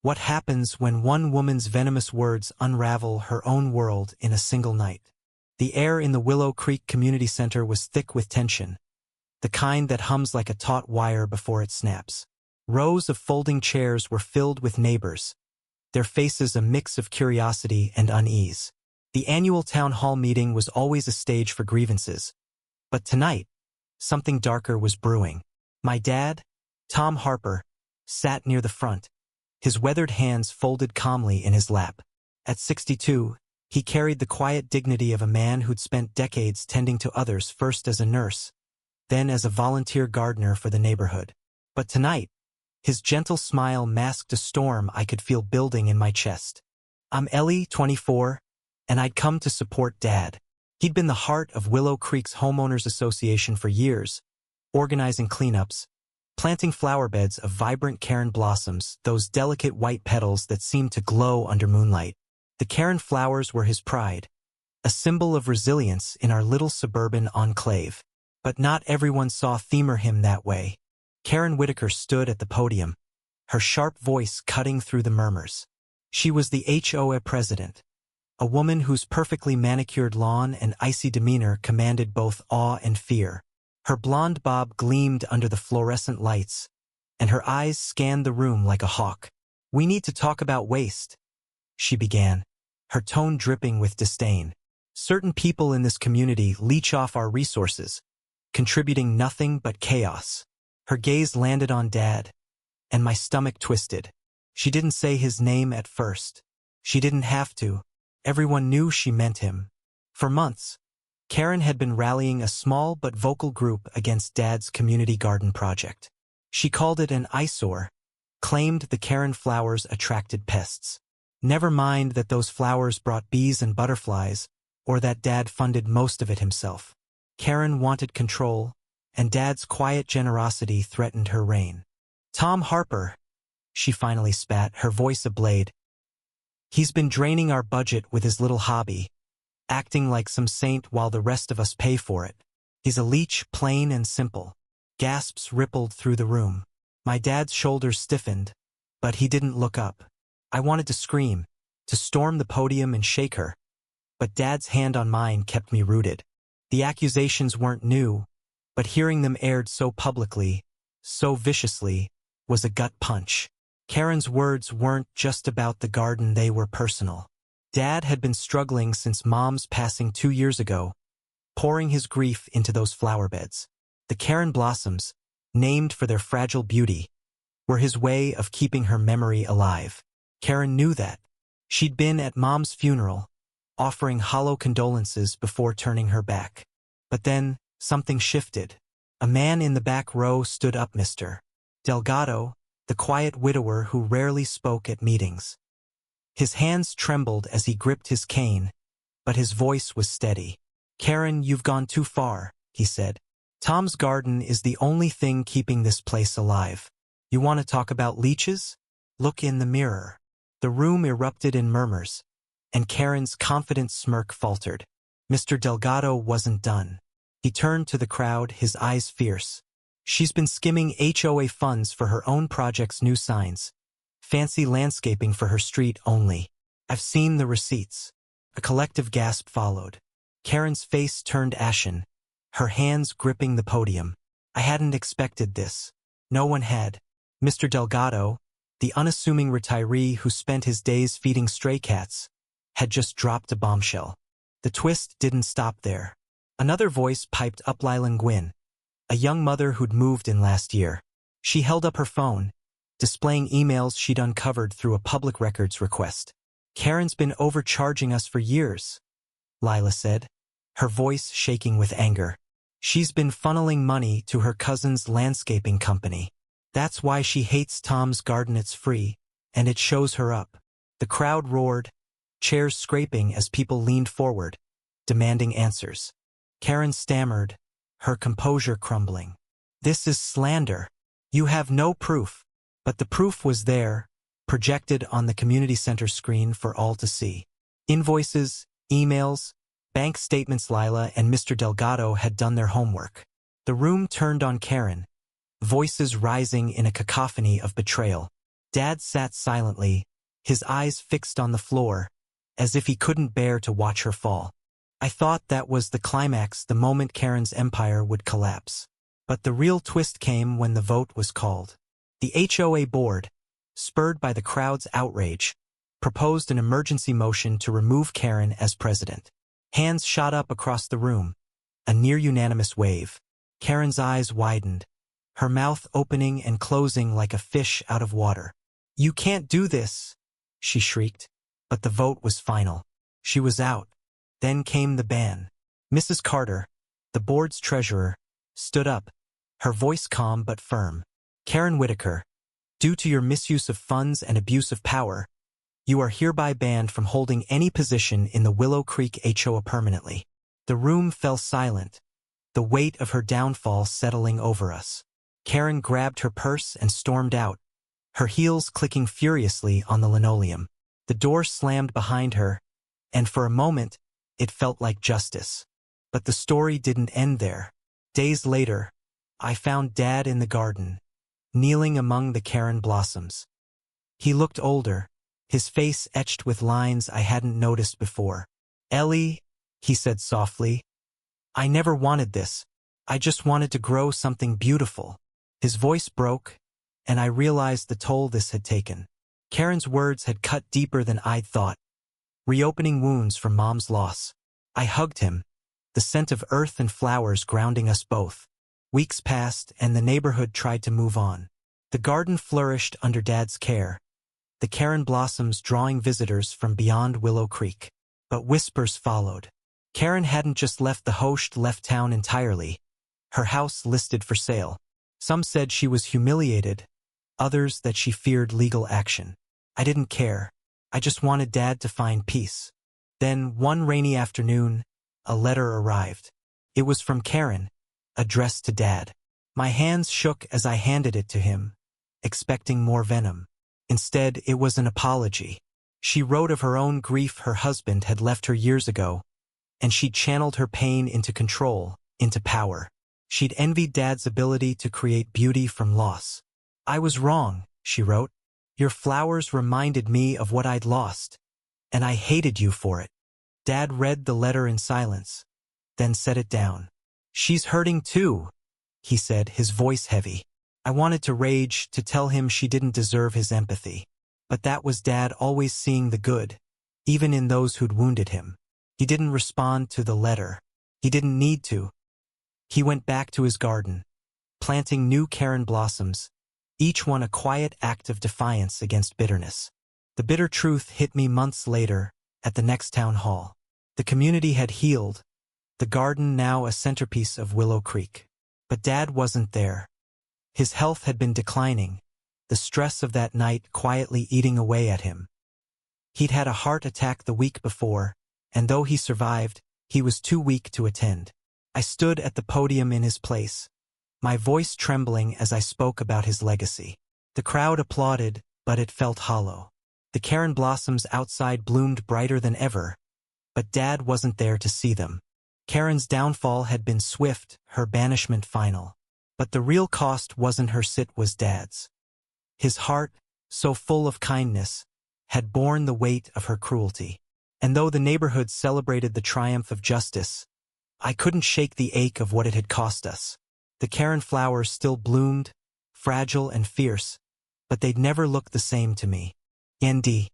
What happens when one woman's venomous words unravel her own world in a single night? The air in the Willow Creek Community Center was thick with tension, the kind that hums like a taut wire before it snaps. Rows of folding chairs were filled with neighbors, their faces a mix of curiosity and unease. The annual town hall meeting was always a stage for grievances, but tonight, something darker was brewing. My dad, Tom Harper, sat near the front, his weathered hands folded calmly in his lap. At 62, he carried the quiet dignity of a man who'd spent decades tending to others, first as a nurse, then as a volunteer gardener for the neighborhood. But tonight, his gentle smile masked a storm I could feel building in my chest. I'm Ellie, 24, and I'd come to support Dad. He'd been the heart of Willow Creek's Homeowners Association for years, organizing cleanups, planting flower beds of vibrant Karen blossoms, those delicate white petals that seemed to glow under moonlight. The Karen flowers were his pride, a symbol of resilience in our little suburban enclave. But not everyone saw him that way. Karen Whitaker stood at the podium, her sharp voice cutting through the murmurs. She was the HOA president, a woman whose perfectly manicured lawn and icy demeanor commanded both awe and fear. Her blonde bob gleamed under the fluorescent lights, and her eyes scanned the room like a hawk. "We need to talk about waste," she began, her tone dripping with disdain. "Certain people in this community leech off our resources, contributing nothing but chaos." Her gaze landed on Dad, and my stomach twisted. She didn't say his name at first. She didn't have to. Everyone knew she meant him. For months, Karen had been rallying a small but vocal group against Dad's community garden project. She called it an eyesore, claimed the Karen flowers attracted pests. Never mind that those flowers brought bees and butterflies, or that Dad funded most of it himself. Karen wanted control, and Dad's quiet generosity threatened her reign. "Tom Harper," she finally spat, her voice ablade. "He's been draining our budget with his little hobby, acting like some saint while the rest of us pay for it. He's a leech, plain and simple." Gasps rippled through the room. My dad's shoulders stiffened, but he didn't look up. I wanted to scream, to storm the podium and shake her, but Dad's hand on mine kept me rooted. The accusations weren't new, but hearing them aired so publicly, so viciously, was a gut punch. Karen's words weren't just about the garden, they were personal. Dad had been struggling since Mom's passing 2 years ago, pouring his grief into those flower beds. The Karen blossoms, named for their fragile beauty, were his way of keeping her memory alive. Karen knew that. She'd been at Mom's funeral, offering hollow condolences before turning her back. But then, something shifted. A man in the back row stood up, Mr. Delgado, the quiet widower who rarely spoke at meetings. His hands trembled as he gripped his cane, but his voice was steady. "Karen, you've gone too far," he said. "Tom's garden is the only thing keeping this place alive. You want to talk about leeches? Look in the mirror." The room erupted in murmurs, and Karen's confident smirk faltered. Mr. Delgado wasn't done. He turned to the crowd, his eyes fierce. "She's been skimming HOA funds for her own project's new signs. Fancy landscaping for her street only. I've seen the receipts." A collective gasp followed. Karen's face turned ashen, her hands gripping the podium. I hadn't expected this. No one had. Mr. Delgado, the unassuming retiree who spent his days feeding stray cats, had just dropped a bombshell. The twist didn't stop there. Another voice piped up. Lylan Gwynn, a young mother who'd moved in last year. She held up her phone, displaying emails she'd uncovered through a public records request. "Karen's been overcharging us for years," Lila said, her voice shaking with anger. "She's been funneling money to her cousin's landscaping company. That's why she hates Tom's garden. It's free, and it shows her up." The crowd roared, chairs scraping as people leaned forward, demanding answers. Karen stammered, her composure crumbling. "This is slander. You have no proof." But the proof was there, projected on the community center screen for all to see. Invoices, emails, bank statements. Lila and Mr. Delgado had done their homework. The room turned on Karen, voices rising in a cacophony of betrayal. Dad sat silently, his eyes fixed on the floor, as if he couldn't bear to watch her fall. I thought that was the climax, the moment Karen's empire would collapse. But the real twist came when the vote was called. The HOA board, spurred by the crowd's outrage, proposed an emergency motion to remove Karen as president. Hands shot up across the room, a near-unanimous wave. Karen's eyes widened, her mouth opening and closing like a fish out of water. "You can't do this," she shrieked. But the vote was final. She was out. Then came the ban. Mrs. Carter, the board's treasurer, stood up, her voice calm but firm. "Karen Whitaker, due to your misuse of funds and abuse of power, you are hereby banned from holding any position in the Willow Creek HOA permanently." The room fell silent, the weight of her downfall settling over us. Karen grabbed her purse and stormed out, her heels clicking furiously on the linoleum. The door slammed behind her, and for a moment, it felt like justice. But the story didn't end there. Days later, I found Dad in the garden, kneeling among the Karen blossoms. He looked older, his face etched with lines I hadn't noticed before. "Ellie," he said softly, "I never wanted this. I just wanted to grow something beautiful." His voice broke, and I realized the toll this had taken. Karen's words had cut deeper than I'd thought, reopening wounds from Mom's loss. I hugged him, the scent of earth and flowers grounding us both. Weeks passed, and the neighborhood tried to move on. The garden flourished under Dad's care, the Karen blossoms drawing visitors from beyond Willow Creek. But whispers followed. Karen hadn't just left left town entirely. Her house listed for sale. Some said she was humiliated, others that she feared legal action. I didn't care. I just wanted Dad to find peace. Then, one rainy afternoon, a letter arrived. It was from Karen, addressed to Dad. My hands shook as I handed it to him, expecting more venom. Instead, it was an apology. She wrote of her own grief. Her husband had left her years ago, and she'd channeled her pain into control, into power. She'd envied Dad's ability to create beauty from loss. "I was wrong," she wrote. "Your flowers reminded me of what I'd lost, and I hated you for it." Dad read the letter in silence, then set it down. "She's hurting too," he said, his voice heavy. I wanted to rage, to tell him she didn't deserve his empathy. But that was Dad, always seeing the good, even in those who'd wounded him. He didn't respond to the letter. He didn't need to. He went back to his garden, planting new Karen blossoms, each one a quiet act of defiance against bitterness. The bitter truth hit me months later, at the next town hall. The community had healed, the garden now a centerpiece of Willow Creek. But Dad wasn't there. His health had been declining, the stress of that night quietly eating away at him. He'd had a heart attack the week before, and though he survived, he was too weak to attend. I stood at the podium in his place, my voice trembling as I spoke about his legacy. The crowd applauded, but it felt hollow. The Karen blossoms outside bloomed brighter than ever, but Dad wasn't there to see them. Karen's downfall had been swift, her banishment final. But the real cost wasn't her, it was Dad's. His heart, so full of kindness, had borne the weight of her cruelty. And though the neighborhood celebrated the triumph of justice, I couldn't shake the ache of what it had cost us. The Karen flowers still bloomed, fragile and fierce, but they'd never looked the same to me. Nd.